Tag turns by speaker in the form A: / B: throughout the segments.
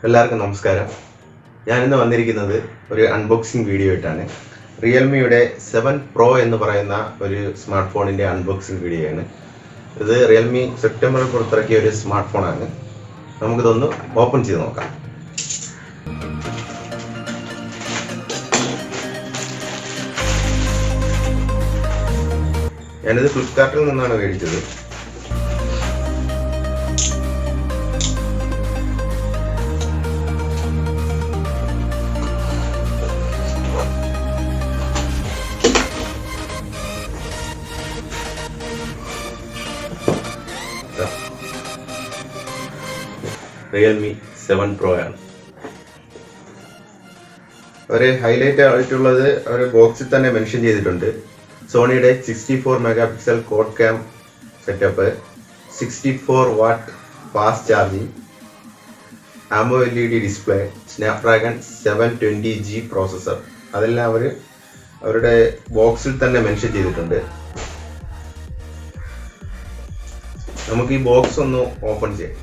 A: എല്ലാവർക്കും നമസ്കാരം. ഞാനിന്ന് വന്നിരിക്കുന്നത് ഒരു അൺബോക്സിംഗ് വീഡിയോ ആയിട്ടാണ്. റിയൽമിയുടെ 7 Pro എന്ന് പറയുന്ന ഒരു സ്മാർട്ട് ഫോണിൻ്റെ അൺബോക്സിംഗ് വീഡിയോ ആണ്. ഇത് റിയൽമി സെപ്റ്റംബറിൽ പുറത്തിറക്കിയ ഒരു സ്മാർട്ട് ഫോണാണ്. നമുക്കിതൊന്ന് ഓപ്പൺ ചെയ്ത് നോക്കാം. ഞാനിത് ഫ്ലിപ്കാർട്ടിൽ നിന്നാണ് മേടിച്ചത്. റിയൽമി 7 Pro ആണ്. ഒരു ഹൈലൈറ്റ് ആയിട്ടുള്ളത് ഒരു ബോക്സിൽ തന്നെ മെൻഷൻ ചെയ്തിട്ടുണ്ട്. സോണിയുടെ 64 megapixel code cam setup, 64 what fast charging, AMOLED display, Snapdragon 720G processor, അതെല്ലാം അവരുടെ ബോക്സിൽ തന്നെ മെൻഷൻ ചെയ്തിട്ടുണ്ട്. നമുക്ക് ഈ ബോക്സ് ഒന്ന് ഓപ്പൺ ചെയ്യാം.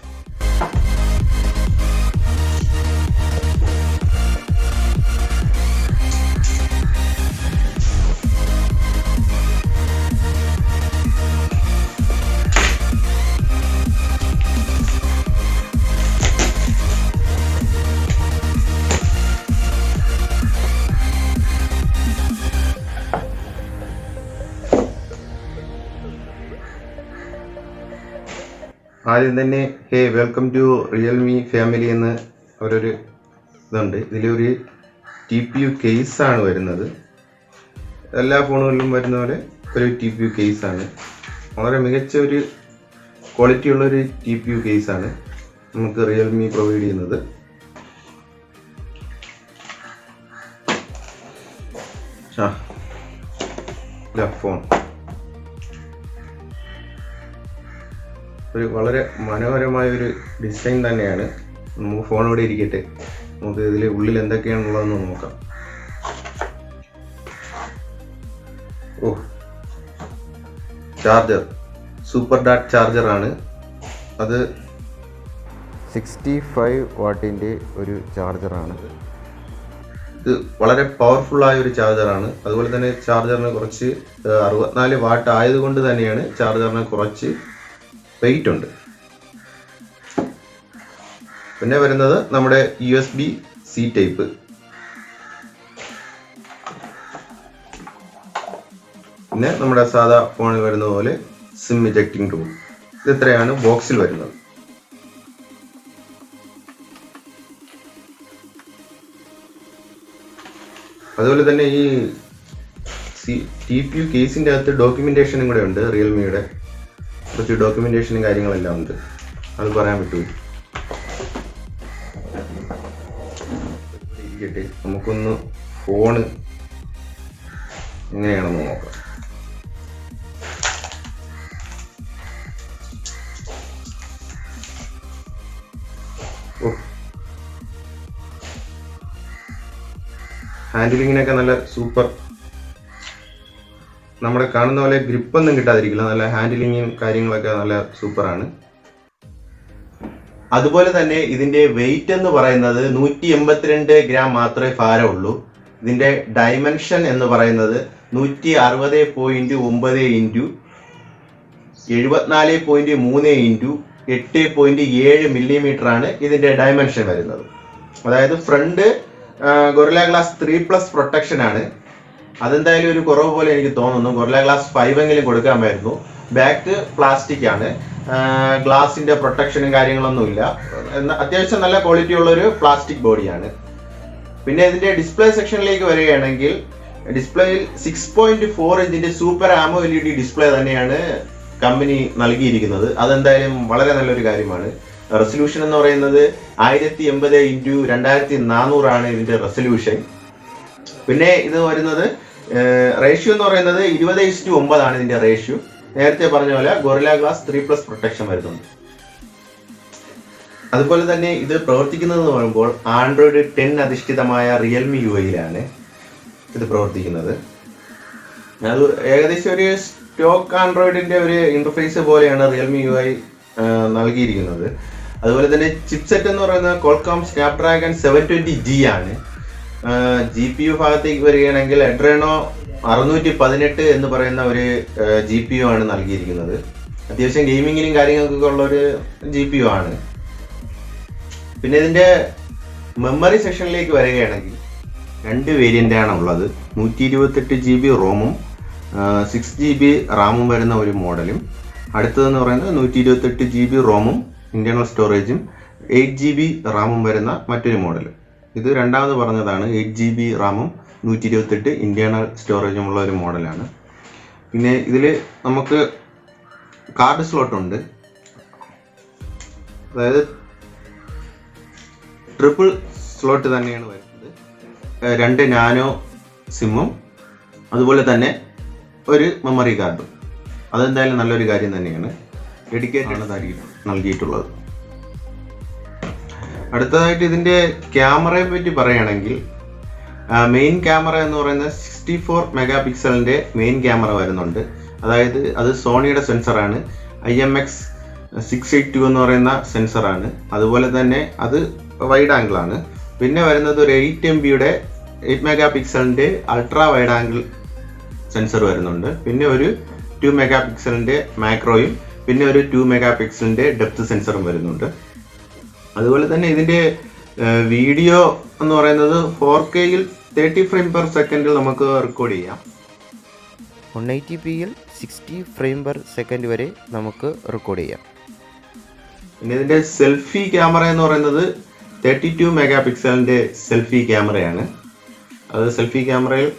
A: ആദ്യം തന്നെ വെൽക്കം ടു റിയൽമി ഫാമിലി എന്ന് അവരൊരു ഇതുണ്ട്. ഇതിലൊരു TPU കേസാണ് വരുന്നത്. എല്ലാ ഫോണുകളിലും വരുന്ന പോലെ ഒരു TPU കേസാണ്. വളരെ മികച്ച ഒരു ക്വാളിറ്റി ഉള്ളൊരു TPU കേസാണ് നമുക്ക് റിയൽമി പ്രൊവൈഡ് ചെയ്യുന്നത്. ഫോൺ ഒരു വളരെ മനോഹരമായ ഒരു ഡിസൈൻ തന്നെയാണ്. നമുക്ക് ഫോൺ ഇവിടെ ഇരിക്കട്ടെ, നമുക്ക് ഇതിൽ ഉള്ളിൽ എന്തൊക്കെയാണുള്ളതെന്ന് നോക്കാം. ചാർജർ സൂപ്പർ ഡാറ്റ് ചാർജറാണ്. അത് 65 വാട്ടിൻ്റെ ഒരു ചാർജറാണ്. ഇത് വളരെ പവർഫുള്ളായ ഒരു ചാർജറാണ്. അതുപോലെ തന്നെ ചാർജറിന് കുറച്ച് 64 വാട്ട് ആയതുകൊണ്ട് തന്നെയാണ് ചാർജറിന് കുറച്ച് വെയിറ്റ് ഉണ്ട്. പിന്നെ വരുന്നത് നമ്മുടെ USB-C ടൈപ്പ്. പിന്നെ നമ്മുടെ സാധാ ഫോണിൽ വരുന്ന പോലെ സിം ഇജക്റ്റിംഗ് ടൂൾ. ഇത് ഇത്രയാണ് ബോക്സിൽ വരുന്നത്. അതുപോലെ തന്നെ ഈ TPU കേസിൻ്റെ അകത്ത് ഡോക്യുമെന്റേഷനും കൂടെ ഉണ്ട്. റിയൽമിയുടെ കുറച്ച് ഡോക്യുമെന്റേഷനും കാര്യങ്ങളെല്ലാം ഉണ്ട്, അത് പറയാൻ പറ്റുമോ? ഇരിക്കട്ടെ, നമുക്കൊന്ന് ഫോണ് എങ്ങനെയാണെന്ന് നോക്കാം. ഹാൻഡിലിങ്ങിനൊക്കെ നല്ല സൂപ്പർ. നമ്മുടെ കാണുന്ന പോലെ ഗ്രിപ്പൊന്നും കിട്ടാതിരിക്കില്ല. നല്ല ഹാൻഡിലിങ്ങും കാര്യങ്ങളൊക്കെ നല്ല സൂപ്പറാണ്. അതുപോലെ തന്നെ ഇതിന്റെ വെയിറ്റ് എന്ന് പറയുന്നത് 182 ഗ്രാം മാത്രമേ ഭാരമുള്ളൂ. ഇതിന്റെ ഡയമെൻഷൻ എന്ന് പറയുന്നത് 160.9 ഇൻറ്റു 74.3 ഇൻറ്റു 8.7 മില്ലിമീറ്റർ ആണ് ഇതിന്റെ ഡയമെൻഷൻ വരുന്നത്. അതായത് ഫ്രണ്ട് ഗൊറില്ല ഗ്ലാസ് 3+ പ്രൊട്ടക്ഷൻ ആണ്. അതെന്തായാലും ഒരു കുറവ് പോലെ എനിക്ക് തോന്നുന്നു. ഗൊറില്ല ഗ്ലാസ് 5 എങ്കിലും കൊടുക്കാമായിരുന്നു. ബാക്ക് പ്ലാസ്റ്റിക് ആണ്, ഗ്ലാസിന്റെ പ്രൊട്ടക്ഷനും കാര്യങ്ങളൊന്നുമില്ല. അത്യാവശ്യം നല്ല ക്വാളിറ്റി ഉള്ള ഒരു പ്ലാസ്റ്റിക് ബോഡിയാണ്. പിന്നെ ഇതിന്റെ ഡിസ്പ്ലേ സെക്ഷനിലേക്ക് വരികയാണെങ്കിൽ ഡിസ്പ്ലേയിൽ 6.4 ഇഞ്ചിന്റെ സൂപ്പർ AMOLED ഡിസ്പ്ലേ തന്നെയാണ് കമ്പനി നൽകിയിരിക്കുന്നത്. അതെന്തായാലും വളരെ നല്ലൊരു കാര്യമാണ്. റെസൊല്യൂഷൻ എന്ന് പറയുന്നത് 1080x2400 ആണ് ഇതിന്റെ റെസൊല്യൂഷൻ. പിന്നെ ഇത് വരുന്നത് റേഷ്യോ എന്ന് പറയുന്നത് 20:9 ആണ് ഇതിന്റെ റേഷ്യോ. നേരത്തെ പറഞ്ഞ പോലെ ഗൊറില്ല ഗ്ലാസ് 3+ പ്രൊട്ടക്ഷൻ വരുന്നുണ്ട്. അതുപോലെ തന്നെ ഇത് പ്രവർത്തിക്കുന്നതെന്ന് പറയുമ്പോൾ Android 10 അധിഷ്ഠിതമായ റിയൽമി UIയിലാണ് ഇത് പ്രവർത്തിക്കുന്നത്. അത് ഏകദേശം ഒരു സ്റ്റോക്ക് ആൻഡ്രോയിഡിന്റെ ഒരു ഇന്റർഫേസ് പോലെയാണ് റിയൽമി UI നൽകിയിരിക്കുന്നത്. അതുപോലെ തന്നെ ചിപ്സെറ്റ് എന്ന് പറയുന്നത് കോൾകോം സ്നാപ്ഡ്രാഗൺ 720G ആണ്. GPU ഭാഗത്തേക്ക് വരികയാണെങ്കിൽ എഡ്രനോ 618 എന്ന് പറയുന്ന ഒരു GPU ആണ് നൽകിയിരിക്കുന്നത്. അത്യാവശ്യം ഗെയിമിങ്ങിനും കാര്യങ്ങൾക്കൊക്കെ ഉള്ള ഒരു GPU ആണ്. പിന്നെ ഇതിന്റെ മെമ്മറി സെക്ഷനിലേക്ക് വരികയാണെങ്കിൽ 2 വേരിയന്റ് ആണ് ഉള്ളത്. 128GB റോമും 6GB റാമും വരുന്ന ഒരു മോഡലും, അടുത്തതെന്ന് പറയുന്നത് 128GB റോമും ഇന്റേണൽ സ്റ്റോറേജും 8GB റാമും വരുന്ന മറ്റൊരു മോഡലും. ഇത് രണ്ടാമത് പറഞ്ഞതാണ്. 8GB റാമും 128 ഇന്റേണൽ സ്റ്റോറേജും ഉള്ള ഒരു മോഡലാണ്. പിന്നെ ഇതിൽ നമുക്ക് കാർഡ് സ്ലോട്ട് ഉണ്ട്. അതായത് ട്രിപ്പിൾ സ്ലോട്ട് തന്നെയാണ് വരുന്നത്. 2 നാനോ സിമ്മും അതുപോലെ തന്നെ ഒരു മെമ്മറി കാർഡും. അതെന്തായാലും നല്ലൊരു കാര്യം തന്നെയാണ്. ഡെഡിക്കേറ്റഡ് നൽകിയിട്ടുള്ളത്. അടുത്തതായിട്ട് ഇതിൻ്റെ ക്യാമറയെ പറ്റി പറയുകയാണെങ്കിൽ മെയിൻ ക്യാമറ എന്ന് പറയുന്നത് 64 മെഗാ പിക്സലിൻ്റെ മെയിൻ ക്യാമറ വരുന്നുണ്ട്. അതായത് അത് സോണിയുടെ സെൻസറാണ്. IMX682 എന്ന് പറയുന്ന സെൻസറാണ്. അതുപോലെ തന്നെ അത് വൈഡ് ആംഗിൾ ആണ്. പിന്നെ വരുന്നത് ഒരു 8 മെഗാ പിക്സലിൻ്റെ അൾട്രാ വൈഡ് ആംഗിൾ സെൻസർ വരുന്നുണ്ട്. പിന്നെ ഒരു 2 മെഗാ പിക്സലിൻ്റെ മാക്രോയും പിന്നെ ഒരു 2 മെഗാ പിക്സലിൻ്റെ ഡെപ്ത് സെൻസറും വരുന്നുണ്ട്. അതുപോലെ തന്നെ ഇതിൻ്റെ വീഡിയോ എന്ന് പറയുന്നത് 4Kയിൽ 30 ഫ്രെയിം പെർ സെക്കൻഡിൽ നമുക്ക് റെക്കോർഡ് ചെയ്യാം.
B: 180pയിൽ 60 ഫ്രെയിം പെർ സെക്കൻഡ് വരെ നമുക്ക് റെക്കോർഡ് ചെയ്യാം.
A: പിന്നെ ഇതിൻ്റെ സെൽഫി ക്യാമറ എന്ന് പറയുന്നത് 32 മെഗാ പിക്സലിൻ്റെ സെൽഫി ക്യാമറയാണ്. അത് സെൽഫി ക്യാമറയിൽ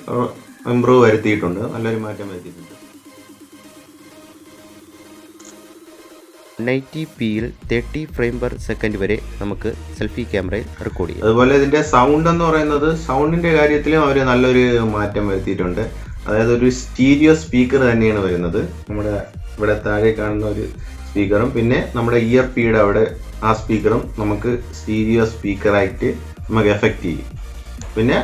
A: ഇംപ്രൂവ് വരുത്തിയിട്ടുണ്ട്, നല്ലൊരു മാറ്റം വരുത്തിയിട്ടുണ്ട്.
B: 180pയിൽ 30 ഫ്രെയിം പെർ സെക്കൻഡ് വരെ നമുക്ക് സെൽഫി ക്യാമറയിൽ റെക്കോർഡ് ചെയ്യാം.
A: അതുപോലെ ഇതിൻ്റെ സൗണ്ട് എന്ന് പറയുന്നത് സൗണ്ടിൻ്റെ കാര്യത്തിലും അവർ നല്ലൊരു മാറ്റം വരുത്തിയിട്ടുണ്ട്. അതായത് ഒരു സ്റ്റീരിയോ സ്പീക്കർ തന്നെയാണ് വരുന്നത്. നമ്മുടെ ഇവിടെ താഴെ കാണുന്ന ഒരു സ്പീക്കറും പിന്നെ നമ്മുടെ ഇയർ പീയുടെ അവിടെ ആ സ്പീക്കറും നമുക്ക് സ്റ്റീരിയോ സ്പീക്കറായിട്ട് നമുക്ക് എഫക്റ്റ് ചെയ്യും. പിന്നെ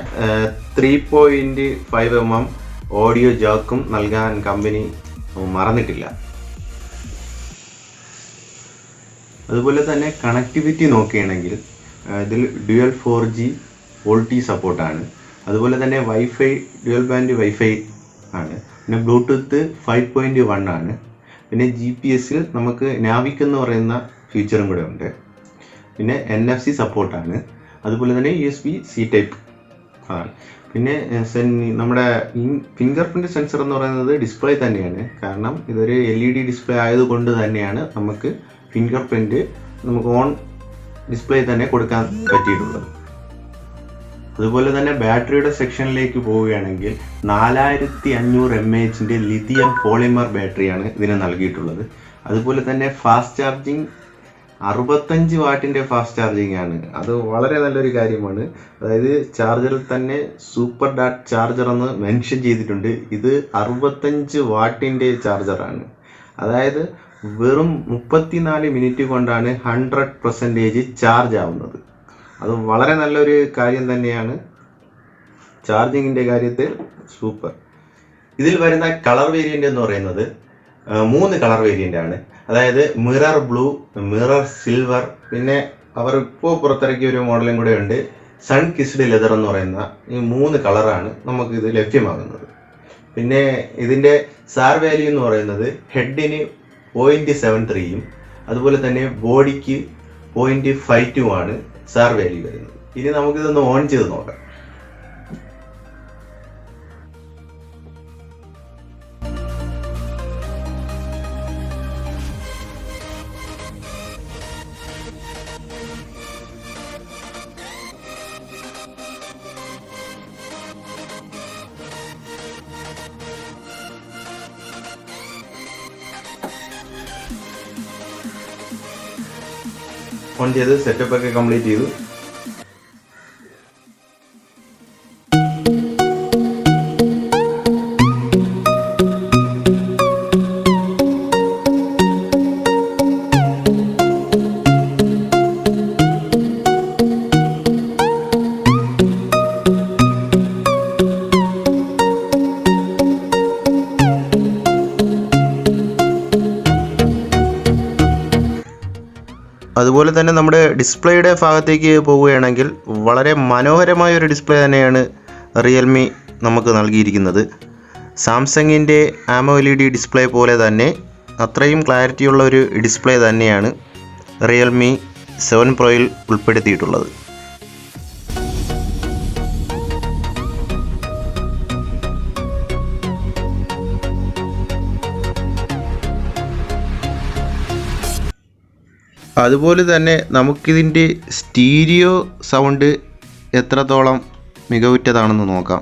A: 3.5mm ഓഡിയോ ജാക്കും നൽകാൻ കമ്പനി മറന്നിട്ടില്ല. അതുപോലെ തന്നെ കണക്ടിവിറ്റി നോക്കുകയാണെങ്കിൽ ഇതിൽ ഡ്യുവൽ 4G വോൾട്ടി സപ്പോർട്ടാണ്. അതുപോലെ തന്നെ വൈഫൈ ഡ്യുവൽ ബാൻഡ് വൈഫൈ ആണ്. പിന്നെ ബ്ലൂടൂത്ത് 5.1 ആണ്. പിന്നെ GPS-ൽ നമുക്ക് നാവിക് എന്ന് പറയുന്ന ഫീച്ചറും കൂടെ ഉണ്ട്. പിന്നെ NFC സപ്പോർട്ടാണ്. അതുപോലെ തന്നെ USB-C ടൈപ്പ് ആണ്. പിന്നെ നമ്മുടെ ഫിംഗർ പ്രിൻറ്റ് സെൻസർ എന്ന് പറയുന്നത് ഡിസ്പ്ലേ തന്നെയാണ്. കാരണം ഇതൊരു LED ഡിസ്പ്ലേ ആയതുകൊണ്ട് തന്നെയാണ് നമുക്ക് ഫിംഗർ പ്രിൻറ്റ് നമുക്ക് ഓൺ ഡിസ്പ്ലേ തന്നെ കൊടുക്കാൻ പറ്റിയിട്ടുള്ളത്. അതുപോലെ തന്നെ ബാറ്ററിയുടെ സെക്ഷനിലേക്ക് പോവുകയാണെങ്കിൽ 4500 mAh ലിഥിയം പോളിമർ ബാറ്ററിയാണ് ഇതിന് നൽകിയിട്ടുള്ളത്. അതുപോലെ തന്നെ ഫാസ്റ്റ് ചാർജിങ് 65 വാട്ടിൻ്റെ ഫാസ്റ്റ് ചാർജിങ് ആണ്. അത് വളരെ നല്ലൊരു കാര്യമാണ്. അതായത് ചാർജറിൽ തന്നെ സൂപ്പർ ഡാറ്റ് ചാർജർ എന്ന് മെൻഷൻ ചെയ്തിട്ടുണ്ട്. ഇത് 65 വാട്ടിൻ്റെ ചാർജറാണ്. അതായത് വെറും 34 മിനിറ്റ് കൊണ്ടാണ് 100% ചാർജ് ആവുന്നത്. അത് വളരെ നല്ലൊരു കാര്യം തന്നെയാണ്. ചാർജിങ്ങിൻ്റെ കാര്യത്തിൽ സൂപ്പർ. ഇതിൽ വരുന്ന കളർ വേരിയൻ്റ് എന്ന് പറയുന്നത് 3 കളർ വേരിയൻ്റ് ആണ്. അതായത് മിറർ ബ്ലൂ, മിറർ സിൽവർ, പിന്നെ അവർ ഇപ്പോൾ പുറത്തിറക്കിയ ഒരു മോഡലും കൂടെ ഉണ്ട് സൺ കിസ്ഡ് ലെതർ എന്ന് പറയുന്ന ഈ 3 കളറാണ് നമുക്ക് ഇത് ലഭ്യമാകുന്നത്. പിന്നെ ഇതിൻ്റെ സാർ വാല്യൂ എന്ന് പറയുന്നത് ഹെഡിന് 0.73യും അതുപോലെ തന്നെ ബോഡിക്ക് 0.52 ആണ് സാർ വാല്യൂ വരുന്നത്. ഇനി നമുക്കിതൊന്ന് ഓൺ ചെയ്ത് നോക്കാം. ഓൺ ചെയ്ത് സെറ്റപ്പ് ഒക്കെ കംപ്ലീറ്റ് ചെയ്തു. അതുപോലെ തന്നെ
B: ഡിസ്പ്ലേയുടെ ഭാഗത്തേക്ക് പോവുകയാണെങ്കിൽ വളരെ മനോഹരമായ ഒരു ഡിസ്പ്ലേ തന്നെയാണ് റിയൽമി നമുക്ക് നൽകിയിരിക്കുന്നത്. സാംസങ്ങിൻ്റെ AMOLED ഡിസ്പ്ലേ പോലെ തന്നെ അത്രയും ക്ലാരിറ്റിയുള്ള ഒരു ഡിസ്പ്ലേ തന്നെയാണ് റിയൽമി 7 Proയിൽ ഉൾപ്പെടുത്തിയിട്ടുള്ളത്. അതുപോലെ തന്നെ നമുക്കിതിൻ്റെ സ്റ്റീരിയോ സൗണ്ട് എത്രത്തോളം മികവുറ്റതാണെന്ന് നോക്കാം.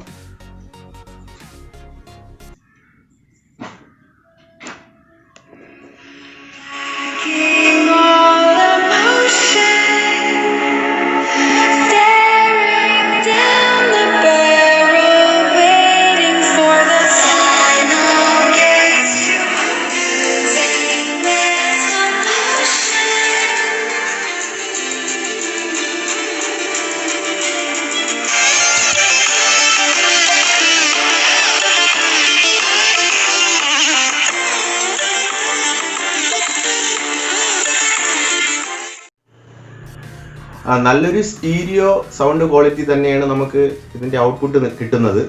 A: നല്ലൊരു സ്റ്റീരിയോ സൗണ്ട് ക്വാളിറ്റി തന്നെയാണ് നമുക്ക് ഇതിൻ്റെ ഔട്ട്പുട്ട് കിട്ടുന്നത്.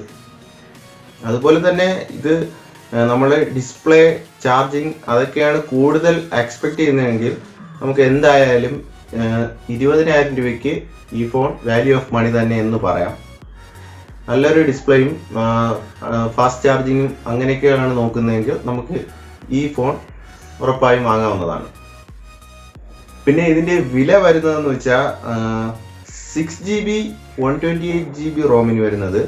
A: അതുപോലെ തന്നെ ഇത് നമ്മൾ ഡിസ്പ്ലേ, ചാർജിങ് അതൊക്കെയാണ് കൂടുതൽ എക്സ്പെക്റ്റ് ചെയ്യുന്നതെങ്കിൽ നമുക്ക് എന്തായാലും 20,000 രൂപയ്ക്ക് ഈ ഫോൺ വാല്യൂ ഓഫ് മണി തന്നെ എന്ന് പറയാം. നല്ലൊരു ഡിസ്പ്ലേയും ഫാസ്റ്റ് ചാർജിങ്ങും അങ്ങനെയൊക്കെയാണ് നോക്കുന്നതെങ്കിൽ നമുക്ക് ഈ ഫോൺ ഉറപ്പായും വാങ്ങാവുന്നതാണ്. പിന്നെ ഇതിൻ്റെ വില വരുന്നതെന്ന് വെച്ചാൽ 6GB 128GB റോമിന് വരുന്നത്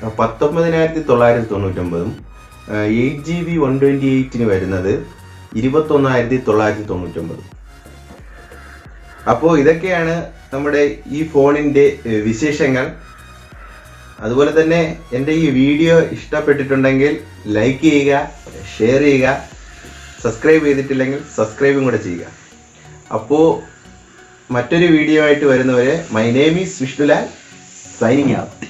A: 19,999, 8GB 128ന് വരുന്നത് 21,999. അപ്പോൾ ഇതൊക്കെയാണ് നമ്മുടെ ഈ ഫോണിൻ്റെ വിശേഷങ്ങൾ. അതുപോലെ തന്നെ എൻ്റെ ഈ വീഡിയോ ഇഷ്ടപ്പെട്ടിട്ടുണ്ടെങ്കിൽ ലൈക്ക് ചെയ്യുക, ഷെയർ ചെയ്യുക, സബ്സ്ക്രൈബ് ചെയ്തിട്ടില്ലെങ്കിൽ സബ്സ്ക്രൈബും കൂടെ ചെയ്യുക. അപ്പോൾ മറ്റൊരു വീഡിയോ ആയിട്ട് വരുന്നവരെ, my name is Vishnulal, signing out.